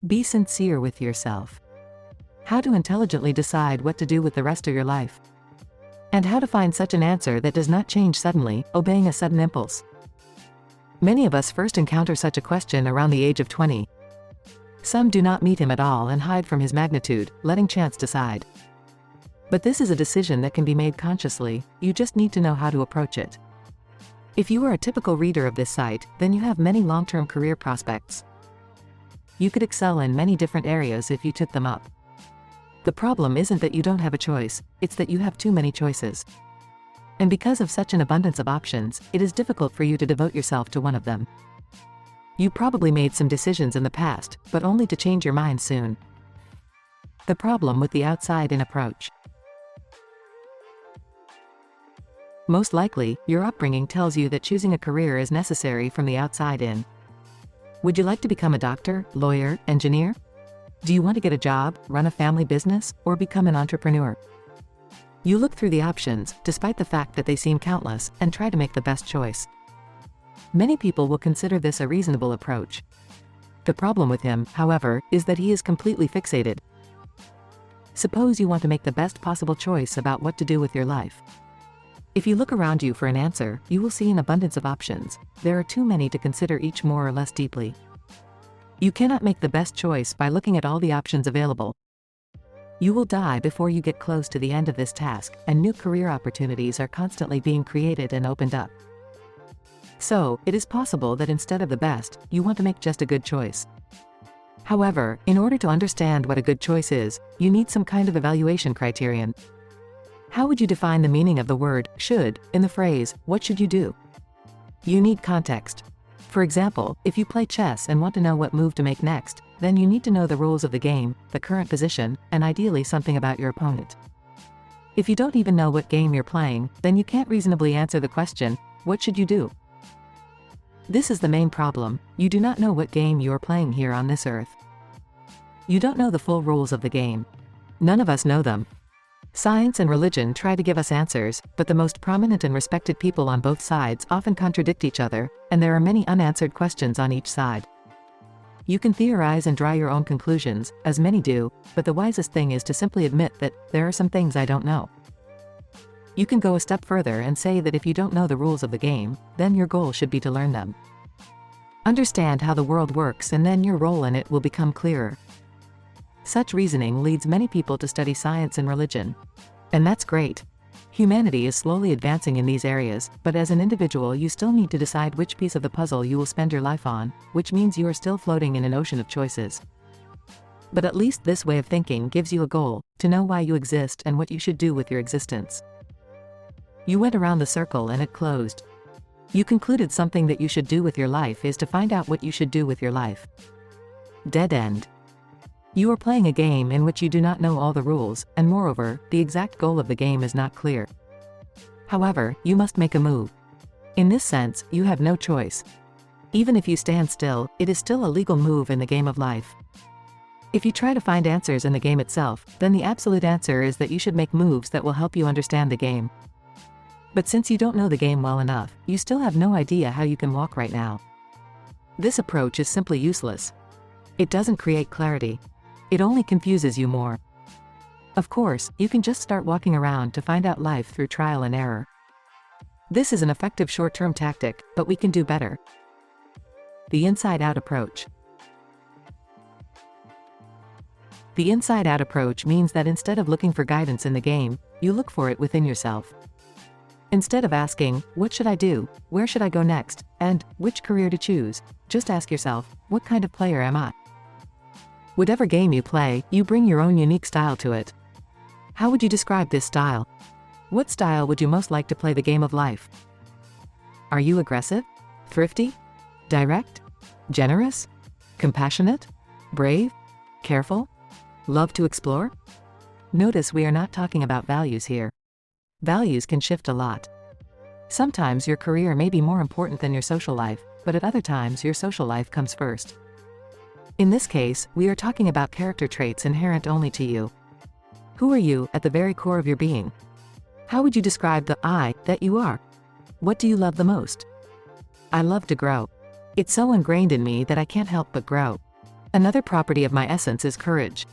Be sincere with yourself. How to intelligently decide what to do with the rest of your life. And how to find such an answer that does not change suddenly, obeying a sudden impulse. Many of us first encounter such a question around the age of 20. Some do not meet him at all and hide from his magnitude, letting chance decide. But this is a decision that can be made consciously, you just need to know how to approach it. If you are a typical reader of this site, then you have many long-term career prospects. You could excel in many different areas if you took them up. The problem isn't that you don't have a choice, it's that you have too many choices. And because of such an abundance of options, it is difficult for you to devote yourself to one of them. You probably made some decisions in the past, but only to change your mind soon. The problem with the outside-in approach. Most likely, your upbringing tells you that choosing a career is necessary from the outside in. Would you like to become a doctor, lawyer, engineer? Do you want to get a job, run a family business, or become an entrepreneur? You look through the options, despite the fact that they seem countless, and try to make the best choice. Many people will consider this a reasonable approach. The problem with him, however, is that he is completely fixated. Suppose you want to make the best possible choice about what to do with your life. If you look around you for an answer, you will see an abundance of options. There are too many to consider each more or less deeply. You cannot make the best choice by looking at all the options available. You will die before you get close to the end of this task, and new career opportunities are constantly being created and opened up. So, it is possible that instead of the best, you want to make just a good choice. However, in order to understand what a good choice is, you need some kind of evaluation criterion. How would you define the meaning of the word should in the phrase, what should you do? You need context. For example, if you play chess and want to know what move to make next, then you need to know the rules of the game, the current position, and ideally something about your opponent. If you don't even know what game you're playing, then you can't reasonably answer the question, what should you do? This is the main problem, you do not know what game you are playing here on this earth. You don't know the full rules of the game. None of us know them. Science and religion try to give us answers, but the most prominent and respected people on both sides often contradict each other, and there are many unanswered questions on each side. You can theorize and draw your own conclusions, as many do, but the wisest thing is to simply admit that, there are some things I don't know. You can go a step further and say that if you don't know the rules of the game, then your goal should be to learn them. Understand how the world works and then your role in it will become clearer. Such reasoning leads many people to study science and religion. And that's great. Humanity is slowly advancing in these areas, but as an individual you still need to decide which piece of the puzzle you will spend your life on, which means you are still floating in an ocean of choices. But at least this way of thinking gives you a goal, to know why you exist and what you should do with your existence. You went around the circle and it closed. You concluded something that you should do with your life is to find out what you should do with your life. Dead end. You are playing a game in which you do not know all the rules, and moreover, the exact goal of the game is not clear. However, you must make a move. In this sense, you have no choice. Even if you stand still, it is still a legal move in the game of life. If you try to find answers in the game itself, then the absolute answer is that you should make moves that will help you understand the game. But since you don't know the game well enough, you still have no idea how you can walk right now. This approach is simply useless. It doesn't create clarity. It only confuses you more. Of course, you can just start walking around to find out life through trial and error. This is an effective short-term tactic, but we can do better. The inside-out approach. The inside-out approach means that instead of looking for guidance in the game, you look for it within yourself. Instead of asking, what should I do, where should I go next, and which career to choose, just ask yourself, what kind of player am I? Whatever game you play, you bring your own unique style to it. How would you describe this style? What style would you most like to play the game of life? Are you aggressive? Thrifty? Direct? Generous? Compassionate? Brave? Careful? Love to explore? Notice we are not talking about values here. Values can shift a lot. Sometimes your career may be more important than your social life, but at other times your social life comes first. In this case, we are talking about character traits inherent only to you. Who are you at the very core of your being? How would you describe the I that you are? What do you love the most? I love to grow. It's so ingrained in me that I can't help but grow. Another property of my essence is courage.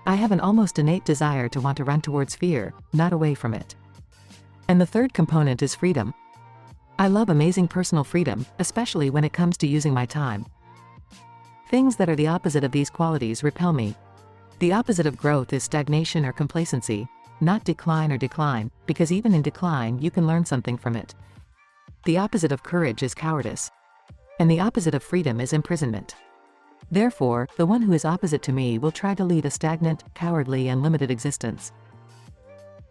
I have an almost innate desire to want to run towards fear, not away from it. And the third component is freedom. I love amazing personal freedom, especially when it comes to using my time. Things that are the opposite of these qualities repel me. The opposite of growth is stagnation or complacency, not decline, because even in decline you can learn something from it. The opposite of courage is cowardice. And the opposite of freedom is imprisonment. Therefore, the one who is opposite to me will try to lead a stagnant, cowardly, and limited existence.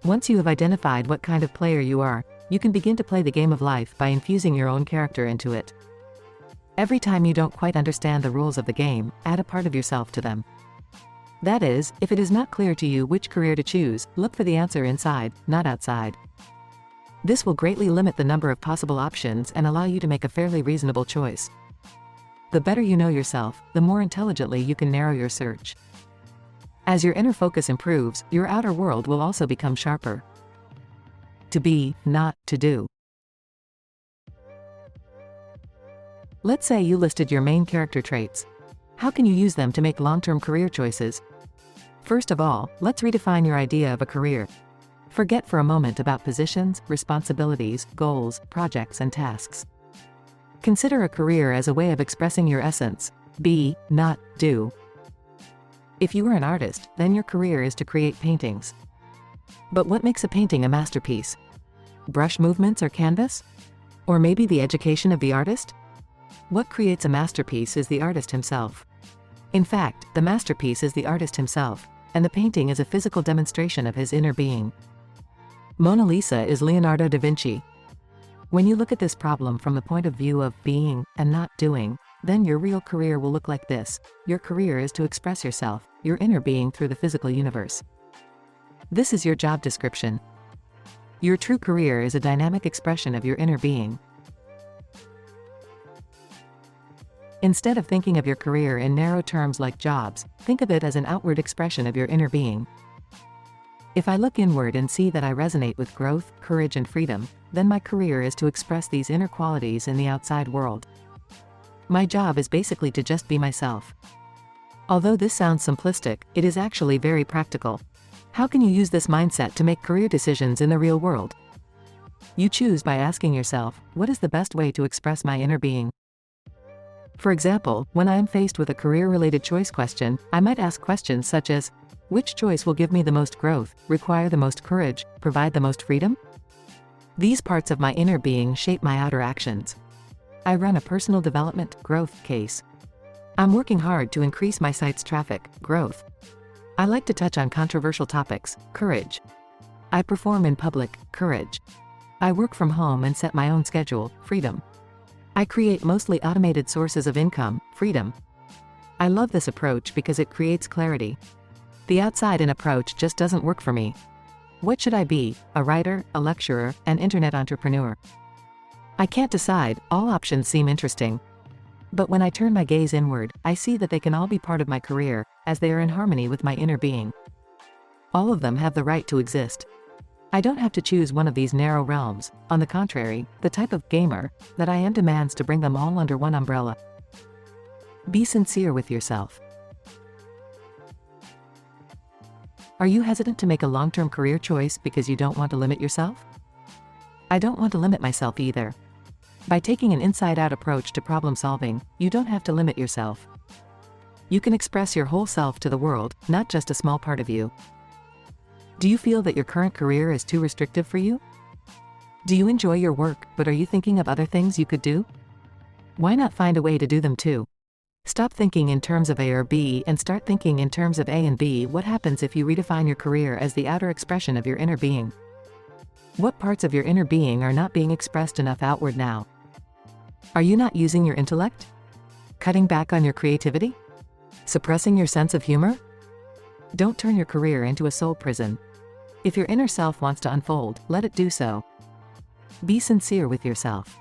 Once you have identified what kind of player you are, you can begin to play the game of life by infusing your own character into it. Every time you don't quite understand the rules of the game, add a part of yourself to them. That is, if it is not clear to you which career to choose, look for the answer inside, not outside. This will greatly limit the number of possible options and allow you to make a fairly reasonable choice. The better you know yourself, the more intelligently you can narrow your search. As your inner focus improves, your outer world will also become sharper. To be, not to do. Let's say you listed your main character traits. How can you use them to make long-term career choices? First of all, let's redefine your idea of a career. Forget for a moment about positions, responsibilities, goals, projects, and tasks. Consider a career as a way of expressing your essence. Be, not do. If you are an artist, then your career is to create paintings. But what makes a painting a masterpiece? Brush movements or canvas? Or maybe the education of the artist? What creates a masterpiece is the artist himself. In fact, the masterpiece is the artist himself, and the painting is a physical demonstration of his inner being. Mona Lisa is Leonardo da Vinci. When you look at this problem from the point of view of being and not doing, then your real career will look like this. Your career is to express yourself, your inner being, through the physical universe. This is your job description. Your true career is a dynamic expression of your inner being. Instead of thinking of your career in narrow terms like jobs, think of it as an outward expression of your inner being. If I look inward and see that I resonate with growth, courage, and freedom, then my career is to express these inner qualities in the outside world. My job is basically to just be myself. Although this sounds simplistic, it is actually very practical. How can you use this mindset to make career decisions in the real world? You choose by asking yourself, what is the best way to express my inner being? For example, when I am faced with a career-related choice question, I might ask questions such as, which choice will give me the most growth, require the most courage, provide the most freedom? These parts of my inner being shape my outer actions. I run a personal development, growth case. I'm working hard to increase my site's traffic, growth. I like to touch on controversial topics, courage. I perform in public, courage. I work from home and set my own schedule, freedom. I create mostly automated sources of income, freedom. I love this approach because it creates clarity. The outside-in approach just doesn't work for me. What should I be? A writer, a lecturer, an internet entrepreneur? I can't decide, all options seem interesting. But when I turn my gaze inward, I see that they can all be part of my career, as they are in harmony with my inner being. All of them have the right to exist. I don't have to choose one of these narrow realms. On the contrary, the type of gamer that I am demands to bring them all under one umbrella. Be sincere with yourself. Are you hesitant to make a long-term career choice because you don't want to limit yourself? I don't want to limit myself either. By taking an inside-out approach to problem solving, you don't have to limit yourself. You can express your whole self to the world, not just a small part of you. Do you feel that your current career is too restrictive for you? Do you enjoy your work, but are you thinking of other things you could do? Why not find a way to do them too? Stop thinking in terms of A or B and start thinking in terms of A and B. What happens if you redefine your career as the outer expression of your inner being? What parts of your inner being are not being expressed enough outward now? Are you not using your intellect? Cutting back on your creativity? Suppressing your sense of humor? Don't turn your career into a soul prison. If your inner self wants to unfold, let it do so. Be sincere with yourself.